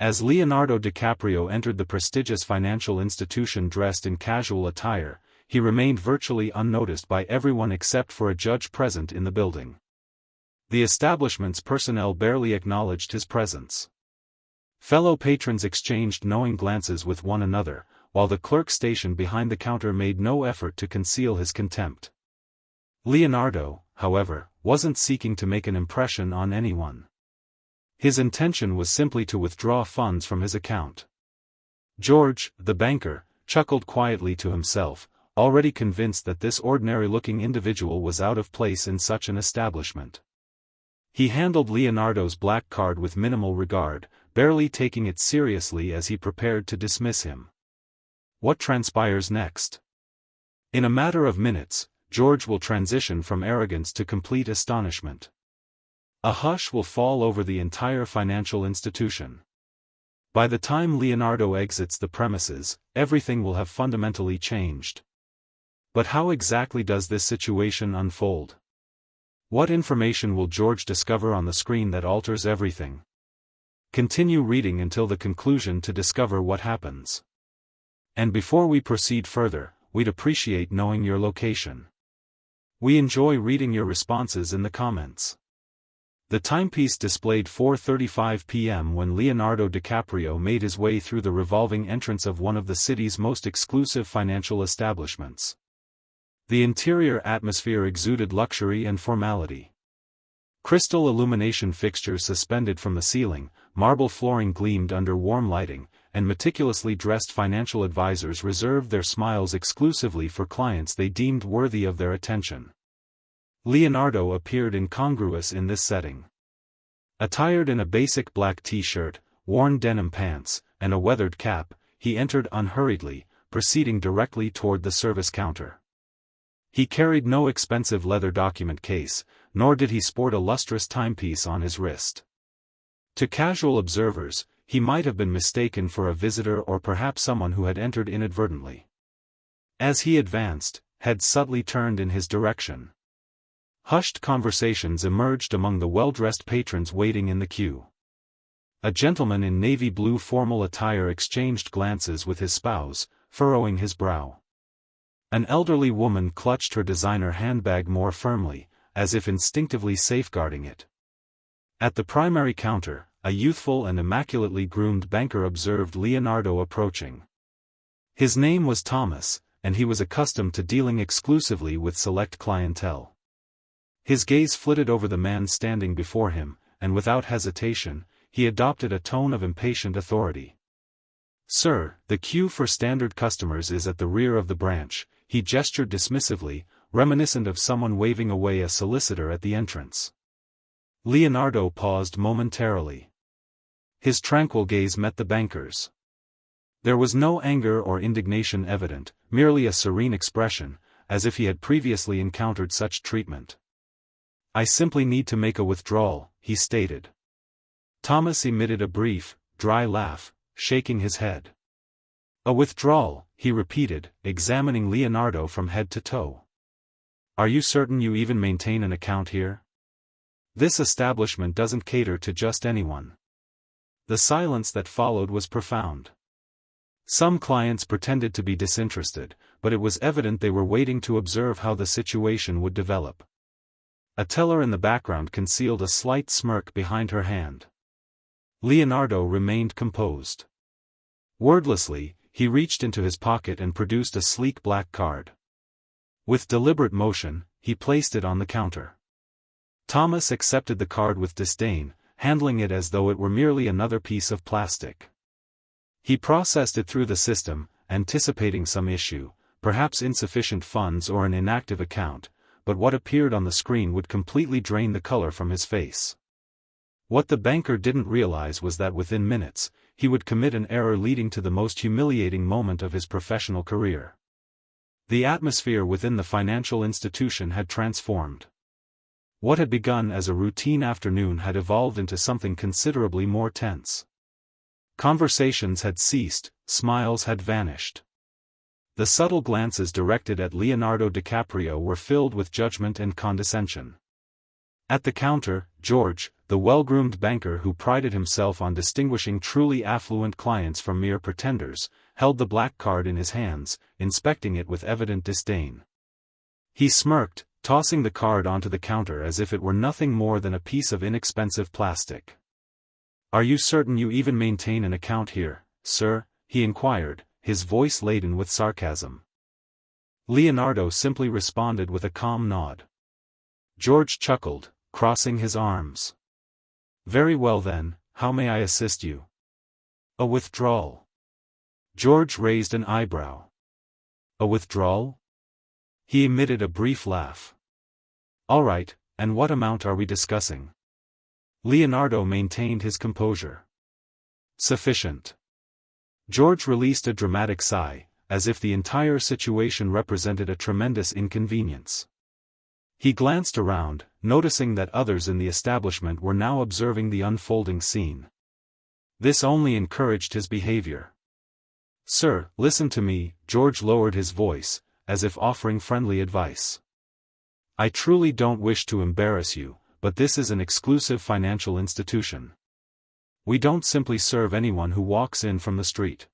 As Leonardo DiCaprio entered the prestigious financial institution dressed in casual attire, he remained virtually unnoticed by everyone except for a judge present in the building. The establishment's personnel barely acknowledged his presence. Fellow patrons exchanged knowing glances with one another, while the clerk stationed behind the counter made no effort to conceal his contempt. Leonardo, however, wasn't seeking to make an impression on anyone. His intention was simply to withdraw funds from his account. George, the banker, chuckled quietly to himself, already convinced that this ordinary-looking individual was out of place in such an establishment. He handled Leonardo's black card with minimal regard, barely taking it seriously as he prepared to dismiss him. What transpires next? In a matter of minutes, George will transition from arrogance to complete astonishment. A hush will fall over the entire financial institution. By the time Leonardo exits the premises, everything will have fundamentally changed. But how exactly does this situation unfold? What information will George discover on the screen that alters everything? Continue reading until the conclusion to discover what happens. And before we proceed further, we'd appreciate knowing your location. We enjoy reading your responses in the comments. The timepiece displayed 4:35 p.m. when Leonardo DiCaprio made his way through the revolving entrance of one of the city's most exclusive financial establishments. The interior atmosphere exuded luxury and formality. Crystal illumination fixtures suspended from the ceiling, marble flooring gleamed under warm lighting, and meticulously dressed financial advisors reserved their smiles exclusively for clients they deemed worthy of their attention. Leonardo appeared incongruous in this setting. Attired in a basic black t-shirt, worn denim pants, and a weathered cap, he entered unhurriedly, proceeding directly toward the service counter. He carried no expensive leather document case, nor did he sport a lustrous timepiece on his wrist. To casual observers, he might have been mistaken for a visitor or perhaps someone who had entered inadvertently. As he advanced, heads subtly turned in his direction. Hushed conversations emerged among the well-dressed patrons waiting in the queue. A gentleman in navy blue formal attire exchanged glances with his spouse, furrowing his brow. An elderly woman clutched her designer handbag more firmly, as if instinctively safeguarding it. At the primary counter, a youthful and immaculately groomed banker observed Leonardo approaching. His name was Thomas, and he was accustomed to dealing exclusively with select clientele. His gaze flitted over the man standing before him, and without hesitation, he adopted a tone of impatient authority. "Sir, the queue for standard customers is at the rear of the branch," he gestured dismissively, reminiscent of someone waving away a solicitor at the entrance. Leonardo paused momentarily. His tranquil gaze met the banker's. There was no anger or indignation evident, merely a serene expression, as if he had previously encountered such treatment. "I simply need to make a withdrawal," he stated. Thomas emitted a brief, dry laugh, shaking his head. "A withdrawal," he repeated, examining Leonardo from head to toe. "Are you certain you even maintain an account here? This establishment doesn't cater to just anyone." The silence that followed was profound. Some clients pretended to be disinterested, but it was evident they were waiting to observe how the situation would develop. A teller in the background concealed a slight smirk behind her hand. Leonardo remained composed. Wordlessly, he reached into his pocket and produced a sleek black card. With deliberate motion, he placed it on the counter. Thomas accepted the card with disdain, handling it as though it were merely another piece of plastic. He processed it through the system, anticipating some issue, perhaps insufficient funds or an inactive account, but what appeared on the screen would completely drain the color from his face. What the banker didn't realize was that within minutes, he would commit an error leading to the most humiliating moment of his professional career. The atmosphere within the financial institution had transformed. What had begun as a routine afternoon had evolved into something considerably more tense. Conversations had ceased, smiles had vanished. The subtle glances directed at Leonardo DiCaprio were filled with judgment and condescension. At the counter, George, the well-groomed banker who prided himself on distinguishing truly affluent clients from mere pretenders, held the black card in his hands, inspecting it with evident disdain. He smirked, tossing the card onto the counter as if it were nothing more than a piece of inexpensive plastic. "Are you certain you even maintain an account here, sir?" he inquired, his voice laden with sarcasm. Leonardo simply responded with a calm nod. George chuckled, crossing his arms. "Very well then, how may I assist you?" "A withdrawal." George raised an eyebrow. "A withdrawal?" He emitted a brief laugh. "All right, and what amount are we discussing?" Leonardo maintained his composure. "Sufficient." George released a dramatic sigh, as if the entire situation represented a tremendous inconvenience. He glanced around, noticing that others in the establishment were now observing the unfolding scene. This only encouraged his behavior. "Sir, listen to me," George lowered his voice, as if offering friendly advice. "I truly don't wish to embarrass you, but this is an exclusive financial institution. We don't simply serve anyone who walks in from the street."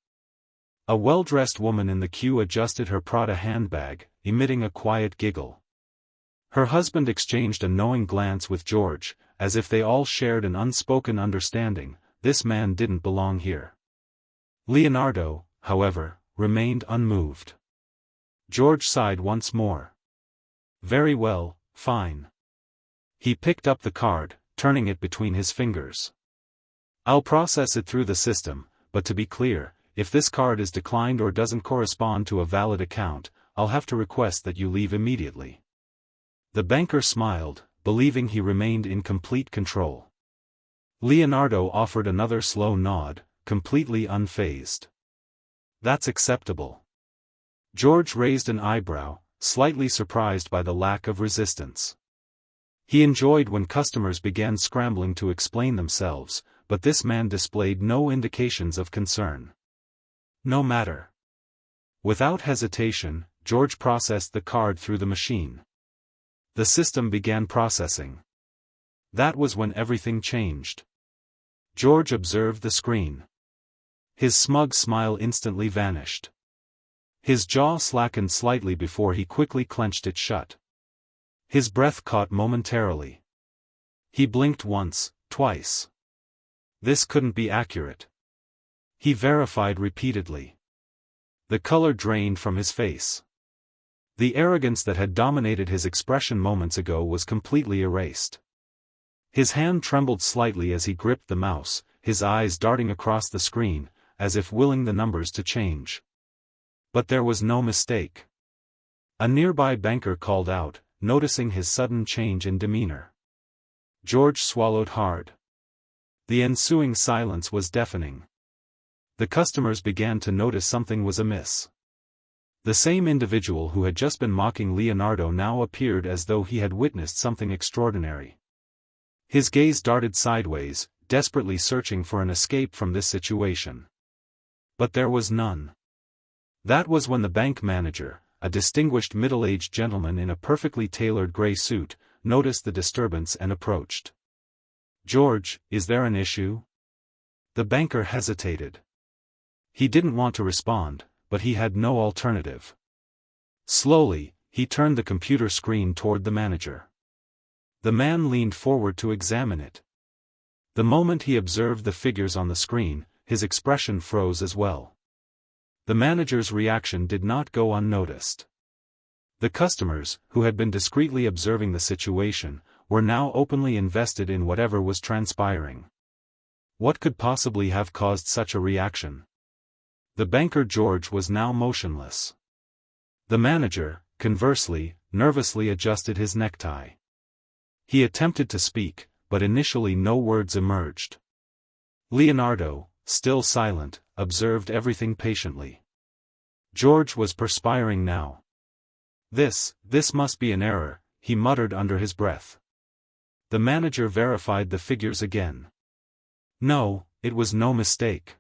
A well-dressed woman in the queue adjusted her Prada handbag, emitting a quiet giggle. Her husband exchanged a knowing glance with George, as if they all shared an unspoken understanding: this man didn't belong here. Leonardo, however, remained unmoved. George sighed once more. "Very well, fine." He picked up the card, turning it between his fingers. "I'll process it through the system, but to be clear, if this card is declined or doesn't correspond to a valid account, I'll have to request that you leave immediately." The banker smiled, believing he remained in complete control. Leonardo offered another slow nod, completely unfazed. "That's acceptable." George raised an eyebrow, slightly surprised by the lack of resistance. He enjoyed when customers began scrambling to explain themselves, but this man displayed no indications of concern. "No matter." Without hesitation, George processed the card through the machine. The system began processing. That was when everything changed. George observed the screen. His smug smile instantly vanished. His jaw slackened slightly before he quickly clenched it shut. His breath caught momentarily. He blinked once, twice. This couldn't be accurate. He verified repeatedly. The color drained from his face. The arrogance that had dominated his expression moments ago was completely erased. His hand trembled slightly as he gripped the mouse, his eyes darting across the screen, as if willing the numbers to change. But there was no mistake. A nearby banker called out, noticing his sudden change in demeanor. George swallowed hard. The ensuing silence was deafening. The customers began to notice something was amiss. The same individual who had just been mocking Leonardo now appeared as though he had witnessed something extraordinary. His gaze darted sideways, desperately searching for an escape from this situation. But there was none. That was when the bank manager, a distinguished middle-aged gentleman in a perfectly tailored gray suit, noticed the disturbance and approached. "George, is there an issue?" The banker hesitated. He didn't want to respond, but he had no alternative. Slowly, he turned the computer screen toward the manager. The man leaned forward to examine it. The moment he observed the figures on the screen, his expression froze as well. The manager's reaction did not go unnoticed. The customers, who had been discreetly observing the situation, were now openly invested in whatever was transpiring. What could possibly have caused such a reaction? The banker George was now motionless. The manager, conversely, nervously adjusted his necktie. He attempted to speak, but initially no words emerged. Leonardo, still silent, observed everything patiently. George was perspiring now. This must be an error," he muttered under his breath. The manager verified the figures again. No, it was no mistake.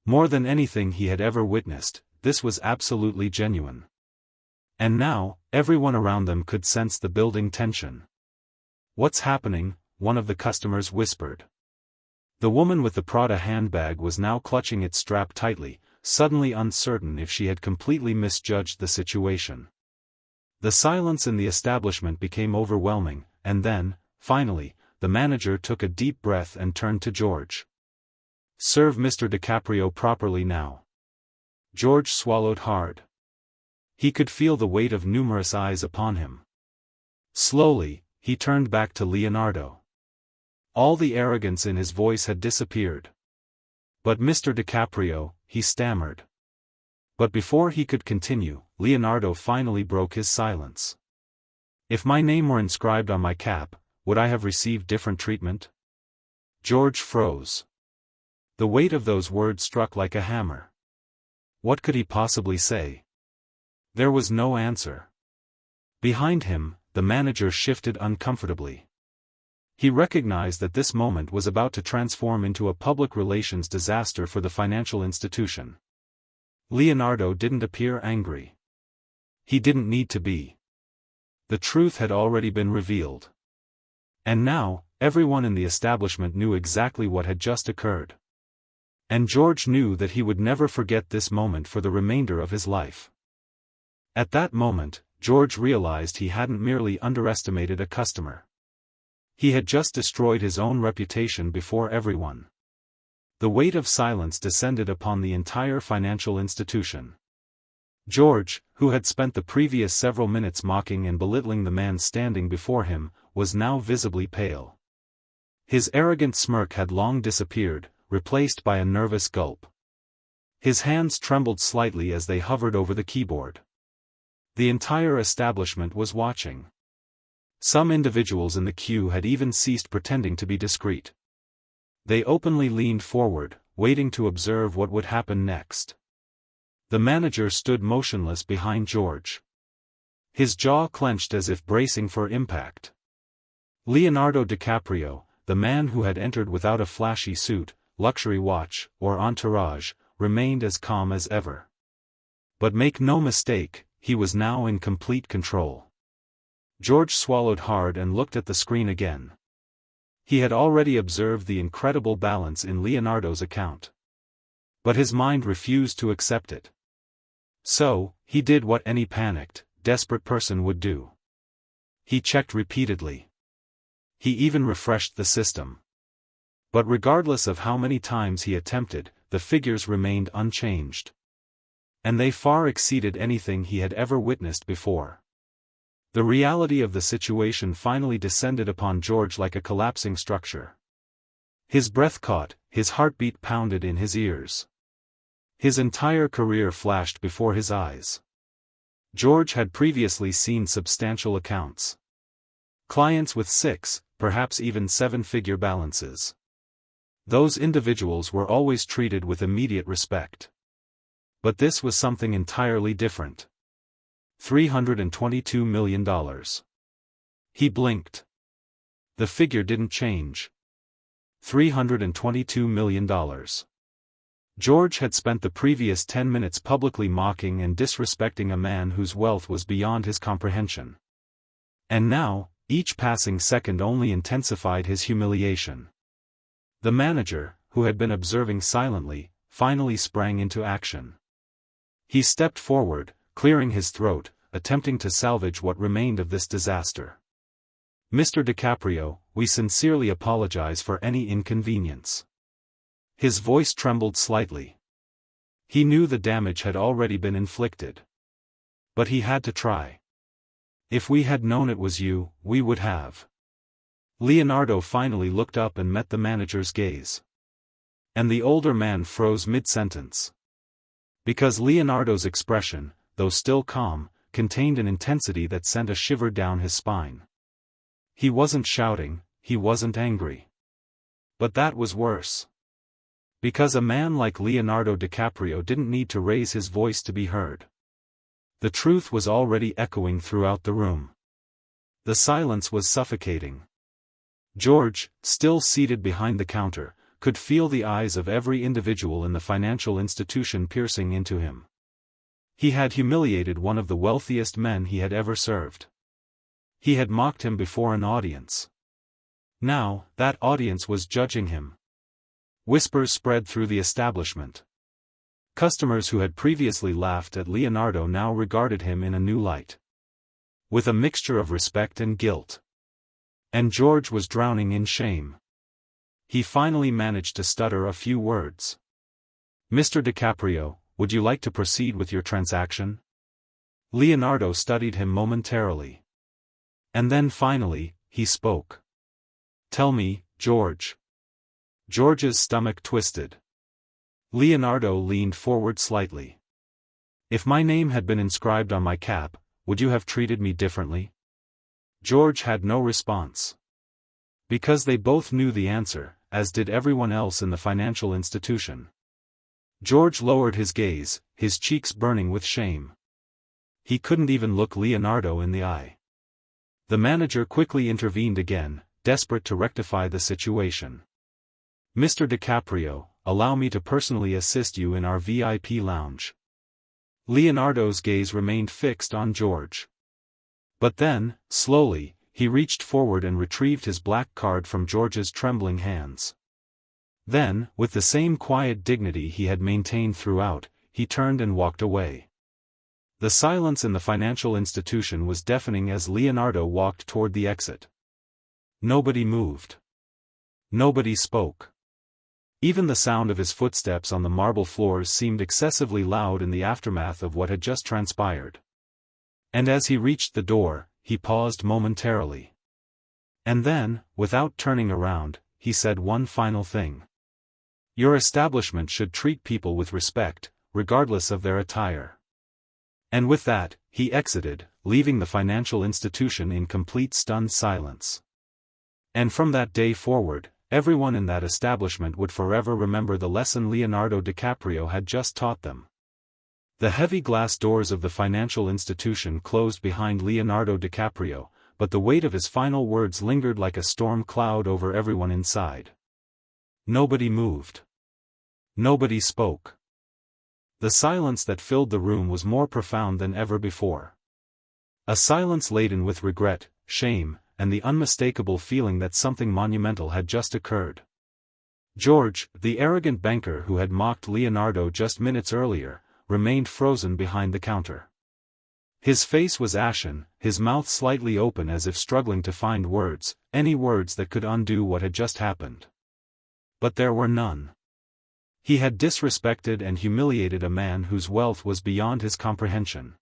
More than anything he had ever witnessed, this was absolutely genuine. And now, everyone around them could sense the building tension. "What's happening?" one of the customers whispered. The woman with the Prada handbag was now clutching its strap tightly, suddenly uncertain if she had completely misjudged the situation. The silence in the establishment became overwhelming, and then, finally, the manager took a deep breath and turned to George. "Serve Mr. DiCaprio properly now." George swallowed hard. He could feel the weight of numerous eyes upon him. Slowly, he turned back to Leonardo. All the arrogance in his voice had disappeared. "But Mr. DiCaprio," he stammered. But before he could continue, Leonardo finally broke his silence. "If my name were inscribed on my cap, would I have received different treatment?" George froze. The weight of those words struck like a hammer. What could he possibly say? There was no answer. Behind him, the manager shifted uncomfortably. He recognized that this moment was about to transform into a public relations disaster for the financial institution. Leonardo didn't appear angry. He didn't need to be. The truth had already been revealed. And now, everyone in the establishment knew exactly what had just occurred. And George knew that he would never forget this moment for the remainder of his life. At that moment, George realized he hadn't merely underestimated a customer. He had just destroyed his own reputation before everyone. The weight of silence descended upon the entire financial institution. George, who had spent the previous several minutes mocking and belittling the man standing before him, was now visibly pale. His arrogant smirk had long disappeared, replaced by a nervous gulp. His hands trembled slightly as they hovered over the keyboard. The entire establishment was watching. Some individuals in the queue had even ceased pretending to be discreet. They openly leaned forward, waiting to observe what would happen next. The manager stood motionless behind George. His jaw clenched as if bracing for impact. Leonardo DiCaprio, the man who had entered without a flashy suit, luxury watch, or entourage, remained as calm as ever. But make no mistake, he was now in complete control. George swallowed hard and looked at the screen again. He had already observed the incredible balance in Leonardo's account. But his mind refused to accept it. So, he did what any panicked, desperate person would do. He checked repeatedly. He even refreshed the system. But regardless of how many times he attempted, the figures remained unchanged. And they far exceeded anything he had ever witnessed before. The reality of the situation finally descended upon George like a collapsing structure. His breath caught, his heartbeat pounded in his ears. His entire career flashed before his eyes. George had previously seen substantial accounts. Clients with 6, perhaps even 7-figure balances. Those individuals were always treated with immediate respect. But this was something entirely different. $322 million. He blinked. The figure didn't change. $322 million. George had spent the previous 10 minutes publicly mocking and disrespecting a man whose wealth was beyond his comprehension. And now, each passing second only intensified his humiliation. The manager, who had been observing silently, finally sprang into action. He stepped forward, clearing his throat, attempting to salvage what remained of this disaster. "Mr. DiCaprio, we sincerely apologize for any inconvenience." His voice trembled slightly. He knew the damage had already been inflicted. But he had to try. "If we had known it was you, we would have." Leonardo finally looked up and met the manager's gaze. And the older man froze mid-sentence. Because Leonardo's expression, though still calm, contained an intensity that sent a shiver down his spine. He wasn't shouting, he wasn't angry. But that was worse. Because a man like Leonardo DiCaprio didn't need to raise his voice to be heard. The truth was already echoing throughout the room. The silence was suffocating. George, still seated behind the counter, could feel the eyes of every individual in the financial institution piercing into him. He had humiliated one of the wealthiest men he had ever served. He had mocked him before an audience. Now, that audience was judging him. Whispers spread through the establishment. Customers who had previously laughed at Leonardo now regarded him in a new light, with a mixture of respect and guilt. And George was drowning in shame. He finally managed to stutter a few words. "Mr. DiCaprio, would you like to proceed with your transaction?" Leonardo studied him momentarily. And then finally, he spoke. "Tell me, George." George's stomach twisted. Leonardo leaned forward slightly. "If my name had been inscribed on my cap, would you have treated me differently?" George had no response. Because they both knew the answer, as did everyone else in the financial institution. George lowered his gaze, his cheeks burning with shame. He couldn't even look Leonardo in the eye. The manager quickly intervened again, desperate to rectify the situation. "Mr. DiCaprio, allow me to personally assist you in our VIP lounge." Leonardo's gaze remained fixed on George. But then, slowly, he reached forward and retrieved his black card from George's trembling hands. Then, with the same quiet dignity he had maintained throughout, he turned and walked away. The silence in the financial institution was deafening as Leonardo walked toward the exit. Nobody moved. Nobody spoke. Even the sound of his footsteps on the marble floors seemed excessively loud in the aftermath of what had just transpired. And as he reached the door, he paused momentarily. And then, without turning around, he said one final thing. "Your establishment should treat people with respect, regardless of their attire." And with that, he exited, leaving the financial institution in complete stunned silence. And from that day forward, everyone in that establishment would forever remember the lesson Leonardo DiCaprio had just taught them. The heavy glass doors of the financial institution closed behind Leonardo DiCaprio, but the weight of his final words lingered like a storm cloud over everyone inside. Nobody moved. Nobody spoke. The silence that filled the room was more profound than ever before. A silence laden with regret, shame, and the unmistakable feeling that something monumental had just occurred. George, the arrogant banker who had mocked Leonardo just minutes earlier, remained frozen behind the counter. His face was ashen, his mouth slightly open as if struggling to find words, any words that could undo what had just happened. But there were none. He had disrespected and humiliated a man whose wealth was beyond his comprehension.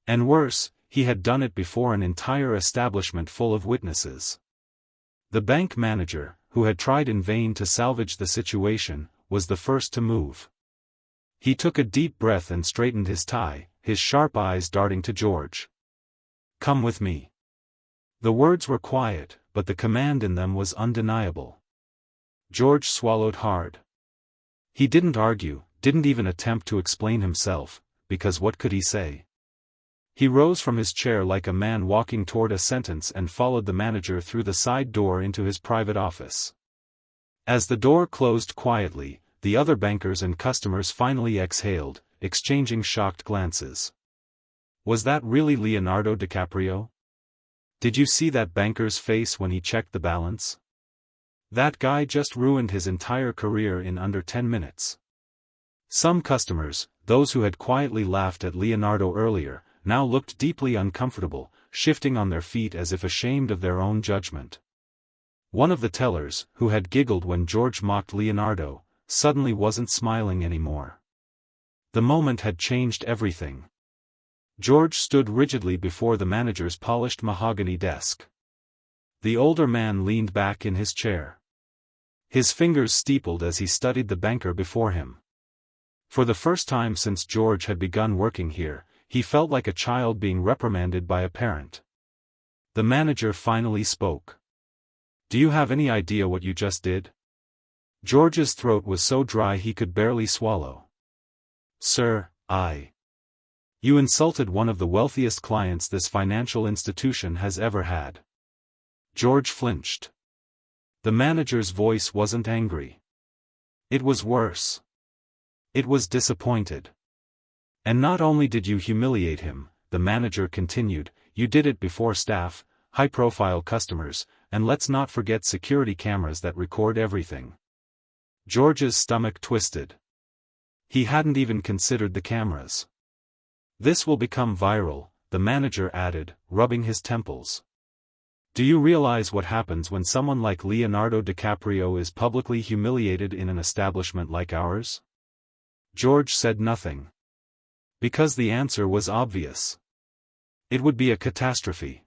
And worse, he had done it before an entire establishment full of witnesses. The bank manager, who had tried in vain to salvage the situation, was the first to move. He took a deep breath and straightened his tie, his sharp eyes darting to George. "Come with me." The words were quiet, but the command in them was undeniable. George swallowed hard. He didn't argue, didn't even attempt to explain himself, because what could he say? He rose from his chair like a man walking toward a sentence and followed the manager through the side door into his private office. As the door closed quietly, the other bankers and customers finally exhaled, exchanging shocked glances. Was that really Leonardo DiCaprio? Did you see that banker's face when he checked the balance? That guy just ruined his entire career in under 10 minutes. Some customers, those who had quietly laughed at Leonardo earlier, now looked deeply uncomfortable, shifting on their feet as if ashamed of their own judgment. One of the tellers, who had giggled when George mocked Leonardo, suddenly wasn't smiling anymore. The moment had changed everything. George stood rigidly before the manager's polished mahogany desk. The older man leaned back in his chair. His fingers steepled as he studied the banker before him. For the first time since George had begun working here, he felt like a child being reprimanded by a parent. The manager finally spoke. "Do you have any idea what you just did?" George's throat was so dry he could barely swallow. "Sir, You insulted one of the wealthiest clients this financial institution has ever had." George flinched. The manager's voice wasn't angry. It was worse. It was disappointed. "And not only did you humiliate him," the manager continued, "you did it before staff, high-profile customers, and let's not forget security cameras that record everything. George's stomach twisted. He hadn't even considered the cameras. This will become viral, the manager added, rubbing his temples. Do you realize what happens when someone like Leonardo DiCaprio is publicly humiliated in an establishment like ours? George said nothing. Because the answer was obvious. It would be a catastrophe.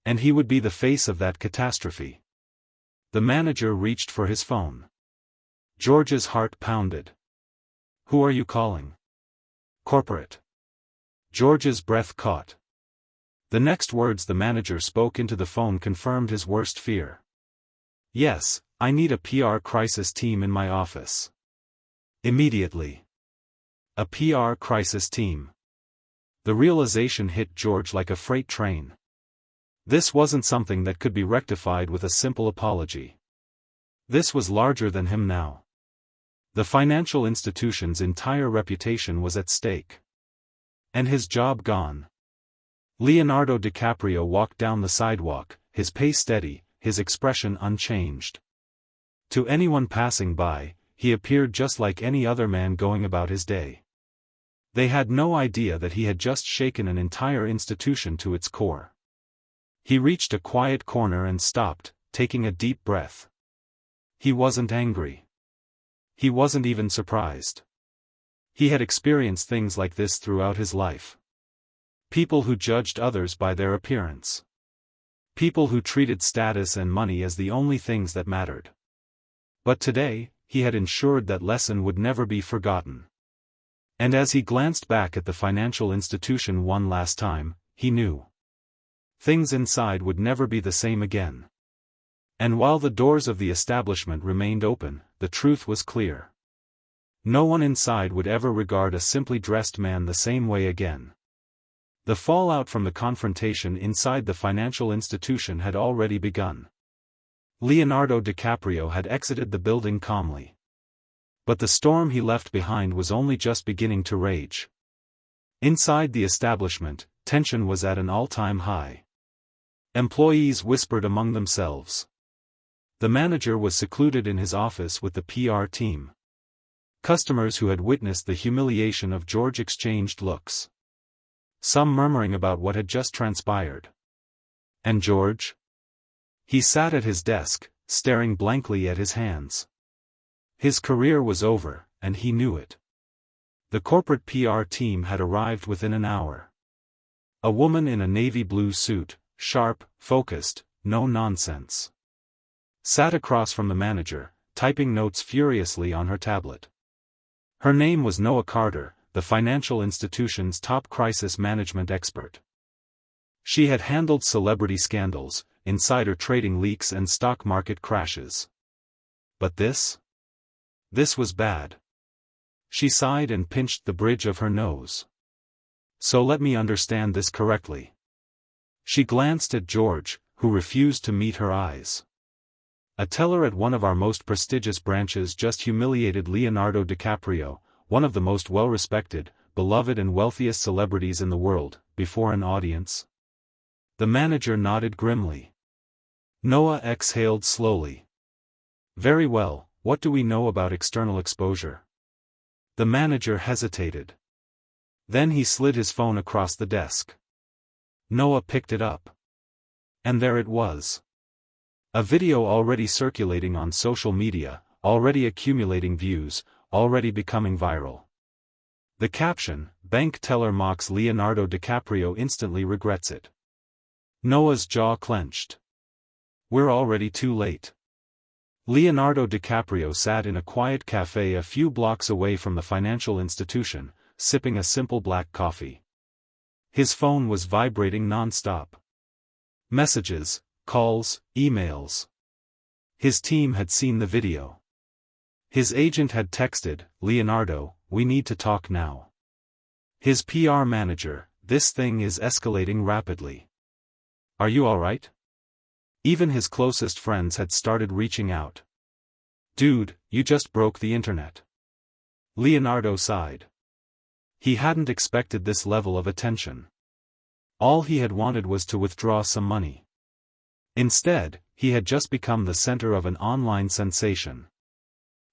And he would be the face of that catastrophe. The manager reached for his phone. George's heart pounded. Who are you calling? Corporate. George's breath caught. The next words the manager spoke into the phone confirmed his worst fear. Yes, I need a PR crisis team in my office. Immediately. A PR crisis team. The realization hit George like a freight train. This wasn't something that could be rectified with a simple apology. This was larger than him now. The financial institution's entire reputation was at stake. And his job gone. Leonardo DiCaprio walked down the sidewalk, his pace steady, his expression unchanged. To anyone passing by, he appeared just like any other man going about his day. They had no idea that he had just shaken an entire institution to its core. He reached a quiet corner and stopped, taking a deep breath. He wasn't angry. He wasn't even surprised. He had experienced things like this throughout his life. People who judged others by their appearance. People who treated status and money as the only things that mattered. But today, he had ensured that lesson would never be forgotten. And as he glanced back at the financial institution one last time, he knew. Things inside would never be the same again. And while the doors of the establishment remained open, the truth was clear. No one inside would ever regard a simply dressed man the same way again. The fallout from the confrontation inside the financial institution had already begun. Leonardo DiCaprio had exited the building calmly. But the storm he left behind was only just beginning to rage. Inside the establishment, tension was at an all-time high. Employees whispered among themselves. The manager was secluded in his office with the PR team. Customers who had witnessed the humiliation of George exchanged looks. Some murmuring about what had just transpired. And George? He sat at his desk, staring blankly at his hands. His career was over, and he knew it. The corporate PR team had arrived within an hour. A woman in a navy blue suit, sharp, focused, no nonsense. Sat across from the manager, typing notes furiously on her tablet. Her name was Noah Carter, the financial institution's top crisis management expert. She had handled celebrity scandals, insider trading leaks and stock market crashes. But this? This was bad. She sighed and pinched the bridge of her nose. So let me understand this correctly. She glanced at George, who refused to meet her eyes. A teller at one of our most prestigious branches just humiliated Leonardo DiCaprio, one of the most well-respected, beloved and wealthiest celebrities in the world, before an audience. The manager nodded grimly. Noah exhaled slowly. Very well, what do we know about external exposure? The manager hesitated. Then he slid his phone across the desk. Noah picked it up. And there it was. A video already circulating on social media, already accumulating views, already becoming viral. The caption, "Bank teller mocks Leonardo DiCaprio instantly regrets it." Noah's jaw clenched. We're already too late. Leonardo DiCaprio sat in a quiet cafe a few blocks away from the financial institution, sipping a simple black coffee. His phone was vibrating non-stop. Messages, calls, emails. His team had seen the video. His agent had texted, "Leonardo, we need to talk now." His PR manager, "This thing is escalating rapidly. Are you alright?" Even his closest friends had started reaching out. "Dude, you just broke the internet." Leonardo sighed. He hadn't expected this level of attention. All he had wanted was to withdraw some money. Instead, he had just become the center of an online sensation.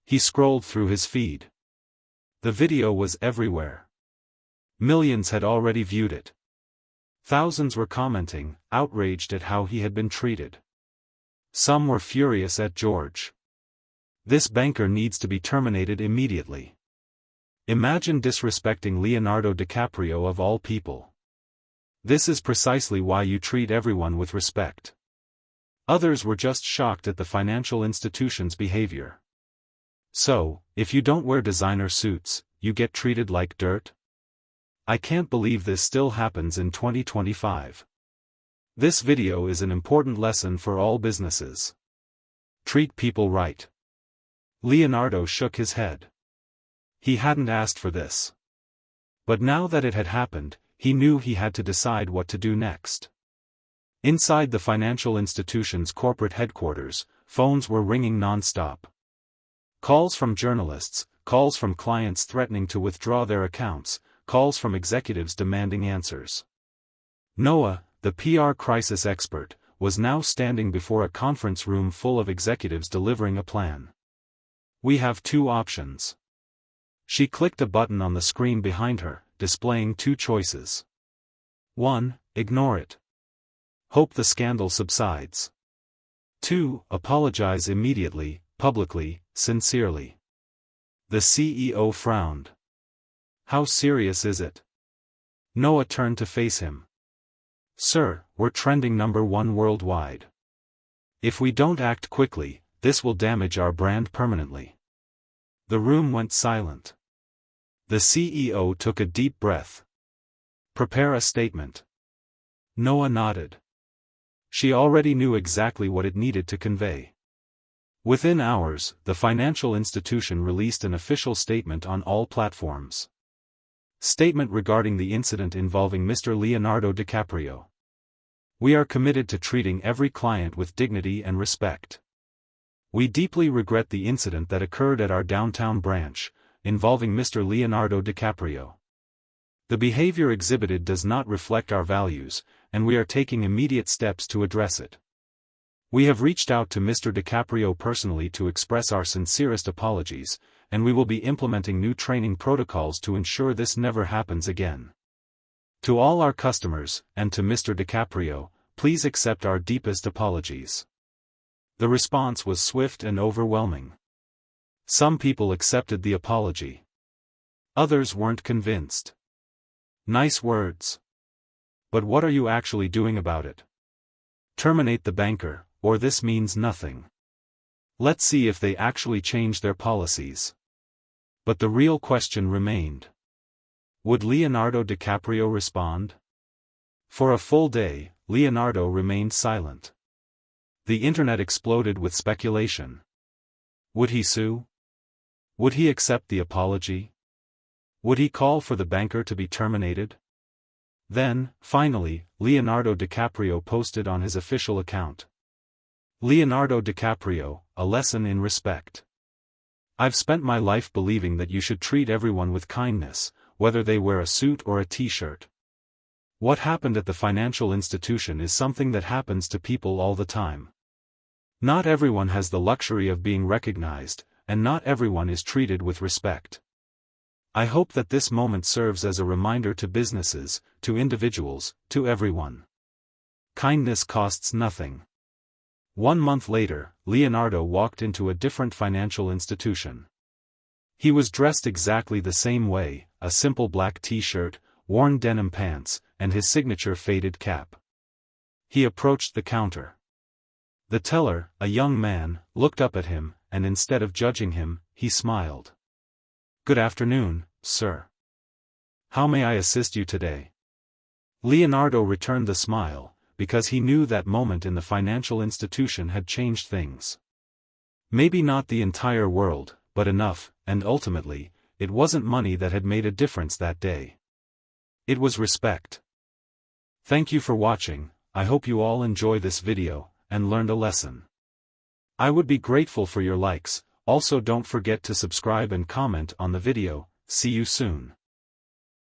He scrolled through his feed. The video was everywhere. Millions had already viewed it. Thousands were commenting, outraged at how he had been treated. Some were furious at George. This banker needs to be terminated immediately. Imagine disrespecting Leonardo DiCaprio of all people. This is precisely why you treat everyone with respect. Others were just shocked at the financial institution's behavior. So, if you don't wear designer suits, you get treated like dirt? I can't believe this still happens in 2025. This video is an important lesson for all businesses. Treat people right. Leonardo shook his head. He hadn't asked for this. But now that it had happened, he knew he had to decide what to do next. Inside the financial institution's corporate headquarters, phones were ringing non-stop. Calls from journalists, calls from clients threatening to withdraw their accounts, calls from executives demanding answers. Noah, the PR crisis expert, was now standing before a conference room full of executives delivering a plan. We have two options. She clicked a button on the screen behind her, displaying two choices. 1. Ignore it. Hope the scandal subsides. 2. Apologize immediately, publicly, sincerely. The CEO frowned. How serious is it? Noah turned to face him. Sir, we're trending #1 worldwide. If we don't act quickly, this will damage our brand permanently. The room went silent. The CEO took a deep breath. Prepare a statement. Noah nodded. She already knew exactly what it needed to convey. Within hours, the financial institution released an official statement on all platforms. Statement regarding the incident involving Mr. Leonardo DiCaprio. We are committed to treating every client with dignity and respect. We deeply regret the incident that occurred at our downtown branch, involving Mr. Leonardo DiCaprio. The behavior exhibited does not reflect our values, and we are taking immediate steps to address it. We have reached out to Mr. DiCaprio personally to express our sincerest apologies, and we will be implementing new training protocols to ensure this never happens again. To all our customers, and to Mr. DiCaprio, please accept our deepest apologies. The response was swift and overwhelming. Some people accepted the apology. Others weren't convinced. Nice words. But what are you actually doing about it? Terminate the banker, or this means nothing. Let's see if they actually change their policies. But the real question remained. Would Leonardo DiCaprio respond? For a full day, Leonardo remained silent. The internet exploded with speculation. Would he sue? Would he accept the apology? Would he call for the banker to be terminated? Then, finally, Leonardo DiCaprio posted on his official account. Leonardo DiCaprio, a lesson in respect. I've spent my life believing that you should treat everyone with kindness, whether they wear a suit or a t-shirt. What happened at the financial institution is something that happens to people all the time. Not everyone has the luxury of being recognized, and not everyone is treated with respect. I hope that this moment serves as a reminder to businesses, to individuals, to everyone. Kindness costs nothing. 1 month later, Leonardo walked into a different financial institution. He was dressed exactly the same way, a simple black t-shirt, worn denim pants, and his signature faded cap. He approached the counter. The teller, a young man, looked up at him, and instead of judging him, he smiled. Good afternoon, sir. How may I assist you today? Leonardo returned the smile, because he knew that moment in the financial institution had changed things. Maybe not the entire world, but enough, and ultimately, it wasn't money that had made a difference that day. It was respect. Thank you for watching. I hope you all enjoy this video, and learned a lesson. I would be grateful for your likes. Also don't forget to subscribe and comment on the video. See you soon.